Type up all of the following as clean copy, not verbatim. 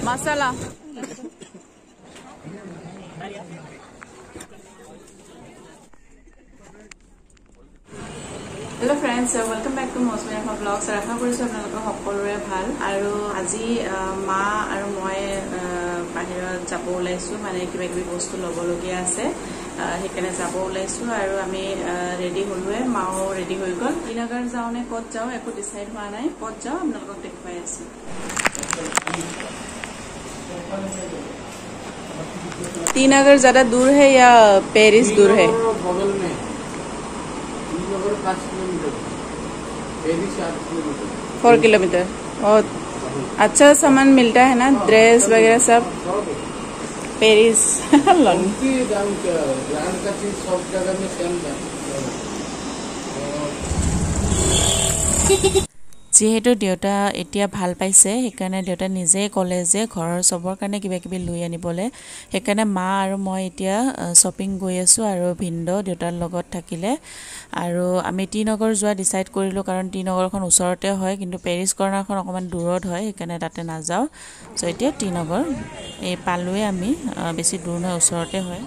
Masala. Hello friends, welcome back to Mosmi Akha Vlogs. Akha korisu apnalok hokolore bhal aru aji ma aru moi bahira jabo ulaisu mane kiba kibi bostu lobologia ase hekane jabo ulaisu aru ami ready holwe mao ready hoi gol Tinagar jao ne kot jao eko decide hua nai kot jao apnalok dekhwai ase Tinagar ज़्यादा दूर है या Paris दूर है? बगल में 5 kilometre 4 kilometre और अच्छा सामान मिलता है ना ड्रेस वगैरह सब पेरिस उनकी दाम क्या ब्रांड का चीज सब जगह में सेम दाम যেহেতু দেউতা এতিয়া ভাল পাইছে সেইকাৰণে দেউতা নিজে কলে যে ঘৰৰ সবৰ কাৰণে কিবা কিবি লৈ আনিবলে সেইকাৰণে মা আৰু মই এতিয়া শপিং গৈ আছো আৰু ভিন্দ দেউতাৰ লগত থাকিলে আৰু আমি টিনগৰ যোৱা ডিসাইড কৰিলো কাৰণ টিনগৰখন ওচৰতে হয় কিন্তু পেৰিছ কৰ্নাৰখন অকমান দূৰত হয় সেইকাৰণে তাতে না যাও সো এতিয়া টিনগৰ এই পালুৱে আমি বেছি দূৰ নহয় ওচৰতে হয়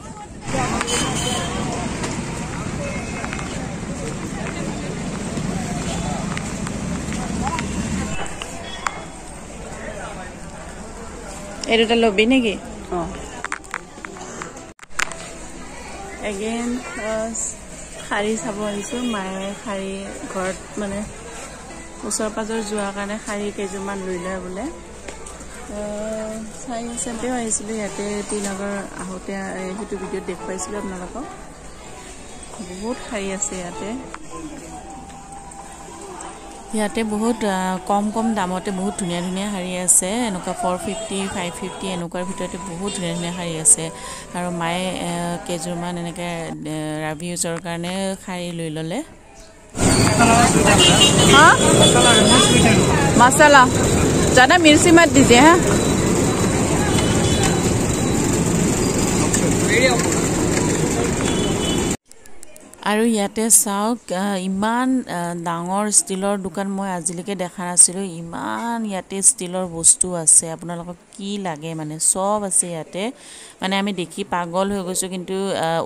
এটা লবি নেকি again খাৰি চাব আহিছো মায়ে খাৰি ঘৰত মানে ওচৰ পাজৰ যোৱা কাৰণে খাৰি কেজুমান লইলা বলে চাই চেন্তে আহিছিলো ইয়াতে টিনগৰ আহোতে হেতু ভিডিও দেখুৱাইছিলো আপোনালোকক বহুত খাৰি আছে ইয়াতে বহুত কম কম দামতে বহুত ধুনিয়া ধুনিয়া হাৰি আছে এনেকুৱা 450 550 এনেকুৱাৰ ভিতৰতে বহুত ধুনিয়া ধুনিয়া হাৰি আছে আৰু মায়ে কেজুমান এনেকে ৰিভিউজৰ কাৰণে খাৰি লৈ ললে हां मसाला ज्यादा मिर्ची मत दीजिए हां আৰু ইয়াতে চাওক ইমান ডাঙৰ ষ্টিলৰ দোকান মই আজিলৈকে দেখা নাছিলো ইমান ইয়াতে ষ্টিলৰ বস্তু আছে আপোনালোকক কি লাগে মানে সব আছে ইয়াতে মানে আমি দেখি পাগল হৈ গৈছো কিন্তু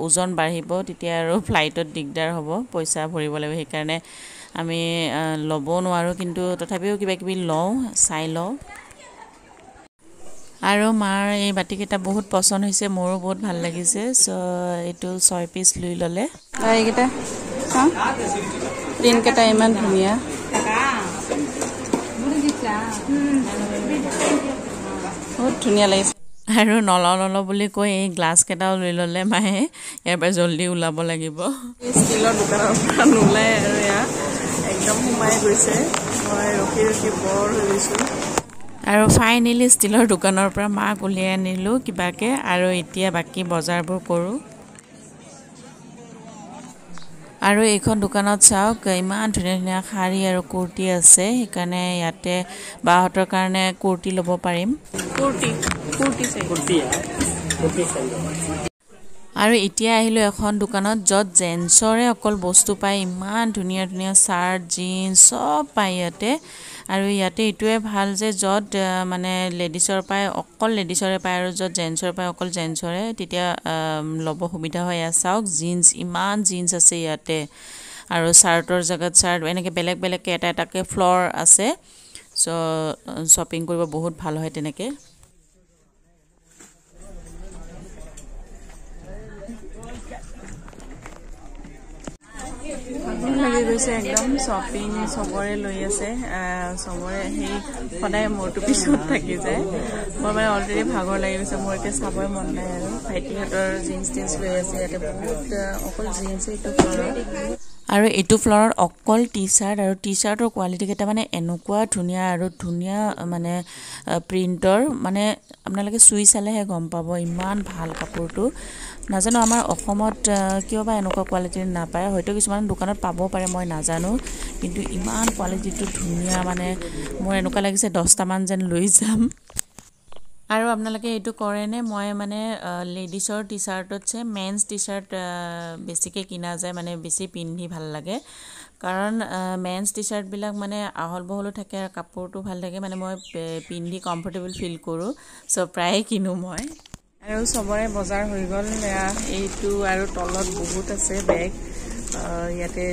ওজন বাঢ়িব তেতিয়া আৰু ফ্লাইটত দিগদাৰ হ'ব পইচা ভৰিব লাগিব সেইকাৰণে আমি লব নোৱাৰো কিন্তু তথাপিও কিবা কিবি লও চাই লও আৰু মাৰ এই বাটিকেটা বহুত পছন্দ হৈছে মোৰো বহুত ভাল লাগিছে সো এটো 6 পিস লৈ ললে এইকেটা হা প্ৰিন্ট কেটা ইমান ধুনিয়া বহুত ধুনিয়া লাগিছে আৰু নল বুলি কৈ এই গ্লাস কেটাও লৈ ললে মায়ে এবাৰ জলদি উলাব লাগিব ষ্টিলৰ দোকানৰ পৰা নোলাই আৰু ইয়া একদম সোমাই গৈছে মই ৰখি ৰখি বৰ হৈ গৈছো আৰু ফাইনালি ষ্টিলৰ দোকানৰ পৰা মাক উলিয়াই আনিলো কিবাকে আৰু এতিয়া বাকি বজাৰবোৰ কৰো আৰু এইখন দোকানত চাওক ইমান ধুনিয়া ধুনিয়া খাৰি আৰু কুৰ্তি আছে সেইকাৰণে ইয়াতে বাহতৰ কাৰণে কুৰ্তি লব পাৰিম কুৰ্তি আৰু এতিয়া আহিলো এখন দোকানত যত জেন্সৰে অকল বস্তু পায় ইমান ধুনিয়া ধুনিয়া শাৰ্ট জিন্স সব পায় ইয়াতে আৰু ইয়াতে ইটোৱে ভাল যে যত মানে লেডিছৰ পায় অকল লেডিছৰে পায় আৰু যত জেন্সৰ পায় অকল জেন্সৰে তেতিয়া লব সুবিধা হয় চাওক জিন্স ইমান জিন্স আছে ইয়াতে আৰু শাৰ্টৰ জাগাত শাৰ্ট এনেকে বেলেগ বেলেগ এটা এটাকে ফ্লোৰ আছে সো শপিং কৰিব বহুত ভাল হয় তেনেকে লাগি গৈছে একদম শপিং সবৰে লৈ আছে সবৰে হেই সদায় মোৰটো পিছত থাকি যায় মই মানে অলৰেডি ভাগৰ লাগি গৈছে মোৰ এতিয়া চাবই মন নাই আৰু ভাইটিহঁতৰ জিন্স লৈ আছে ইয়াতে বহুত অকল জিন্স এইটো আৰু এটো ফ্লোৰত অকল টি-শাৰ্ট আৰু টি-শাৰ্টৰ কোৱালিটি কেটা মানে এনেকুৱা ধুনিয়া আৰু ধুনিয়া মানে প্ৰিন্টৰ মানে আপোনালোকে সুই চালেহে গম পাব ইমান ভাল কাপোৰটো নাজানো আমাৰ অসমত কিয়বা এনেকুৱা কোৱালিটি নাপায় হয়তো কিছুমান দোকানত পাব পাৰে মই নাজানো কিন্তু ইমান কোৱালিটিটো ধুনিয়া মানে মোৰ এনেকুৱা লাগিছে 10টা মান যেন লৈ যাম আৰু আপোনালোকে এটো কৰেনে মই মানে লেডিছৰ টি-শাৰ্টত চে মেন্স টি-শাৰ্ট বেছিকে কিনা যায় মানে বেছি পিন্ধি ভাল লাগে কাৰণ মেন্স টি চাৰ্টবিলাক মানে আহল বহলো থাকে আৰু কাপোৰটো ভাল থাকে মানে মই পিন্ধি কমফৰ্টেবল ফিল কৰোঁ চ' প্ৰায়ে কিনো মই আৰু চবৰে বজাৰ হৈ গ'ল এইটো আৰু তলত বহুত আছে বেগ ইয়াতে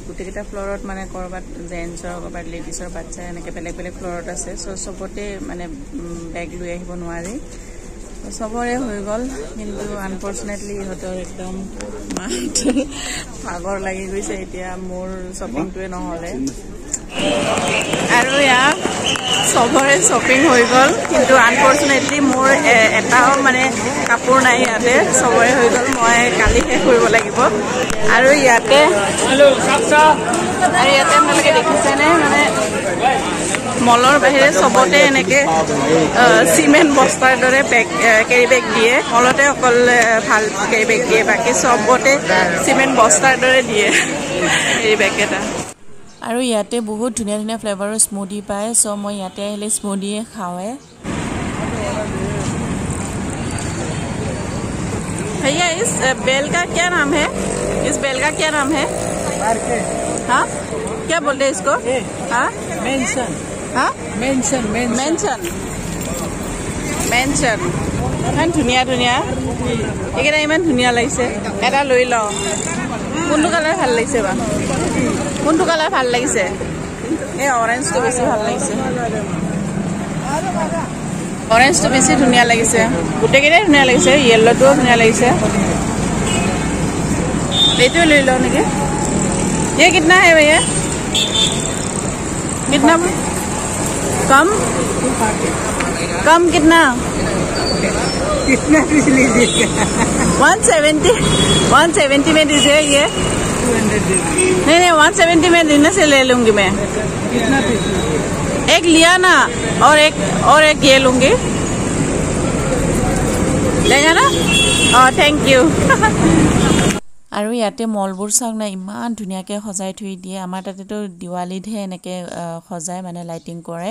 গোটেইকেইটা ফ্ল'ৰত মানে ক'ৰবাত জেন্টছৰ ক'ৰবাত লেডিছৰ বাচ্ছা এনেকৈ বেলেগ বেলেগ ফ্ল'ৰত আছে চ' চবতে মানে বেগ লৈ আহিব নোৱাৰি চবৰে হৈ গ'ল কিন্তু আনফৰ্চুনেটলি ইহঁতৰ একদম ভাগৰ লাগি গৈছে এতিয়া মোৰ শ্বপিংটোৱে নহ'লে আৰু ইয়াত চবৰে শ্বপিং হৈ গ'ল কিন্তু আনফৰ্চুনেটলি মোৰ এটাও মানে কাপোৰ নাই ইয়াতে চবৰে হৈ গ'ল মই কালি শেষ কৰিব লাগিব আৰু ইয়াতে আপোনালোকে দেখিছেনে মানে মলৰ বাহিৰে চবতে এনেকে চিমেণ্ট বস্তাৰ দৰে বেগ কেৰি বেগ দিয়ে মলতে অকল ভাল কেৰি বেগ দিয়ে বাকী চবতে চিমেণ্ট বস্তাৰ দৰে দিয়ে কেৰি বেগ এটা আৰু ইয়াতে বহুত ধুনীয়া ধুনীয়া ফ্লেভাৰৰ স্মুদি পায় চ' মই ইয়াতে আহিলে স্মুদিয়ে খাওঁৱে भैया इस बेल का क्या नाम है इस बेल का क्या नाम है हाँ क्या बोलते हैं इसको हाँ मेंशन हाँ मेंशन मेंशन मेंशन ইমান ধুনীয়া ধুনীয়া এইকেইটা ইমান ধুনীয়া লাগিছে এটা লৈ লওঁ কোনটো কালাৰ ভাল লাগিছে বা কোনটো কালাৰ ভাল লাগিছে এই অৰেঞ্জটো বেছি ভাল লাগিছে অৰেঞ্জটো বেছি ধুনীয়া লাগিছে গোটেইকেইটাই ধুনীয়া লাগিছে য়েল্লোটোও ধুনীয়া লাগিছে এইটোৱে লৈ লওঁ নেকি ये कितना है भैया कितना कम कम कितना लीजिएगा 170 में दीजिए ये 200 नहीं 170 में देने से ले लूंगी मैं कितना एक लिया ना और एक ये लूंगी लेगा ना थैंक यू আৰু ইয়াতে মলবোৰ চাওক না ইমান ধুনীয়াকৈ সজাই থৈ দিয়ে আমাৰ তাতেতো দিৱালীতহে এনেকৈ সজাই মানে লাইটিং কৰে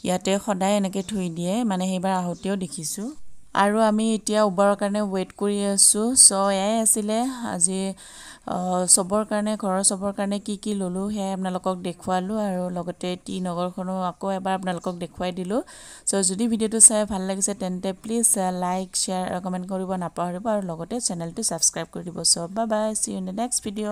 ইয়াতে সদায় এনেকৈ থৈ দিয়ে মানে সেইবাৰ আহোঁতেও দেখিছোঁ আৰু আমি এতিয়া উবাৰৰ কাৰণে ৱেইট কৰি আছোঁ চ' এয়াই আছিলে আজি চবৰ কাৰণে ঘৰৰ চবৰ কাৰণে কি ল'লোঁ সেয়াই আপোনালোকক দেখুৱালোঁ আৰু লগতে টি নগৰখনো আকৌ এবাৰ আপোনালোকক দেখুৱাই দিলোঁ চ' যদি ভিডিঅ'টো চাই ভাল লাগিছে তেন্তে প্লিজ লাইক শ্বেয়াৰ আৰু কমেণ্ট কৰিব নাপাহৰিব আৰু লগতে চেনেলটো ছাবস্ক্ৰাইব কৰি দিব so' bye bye see you in the next video'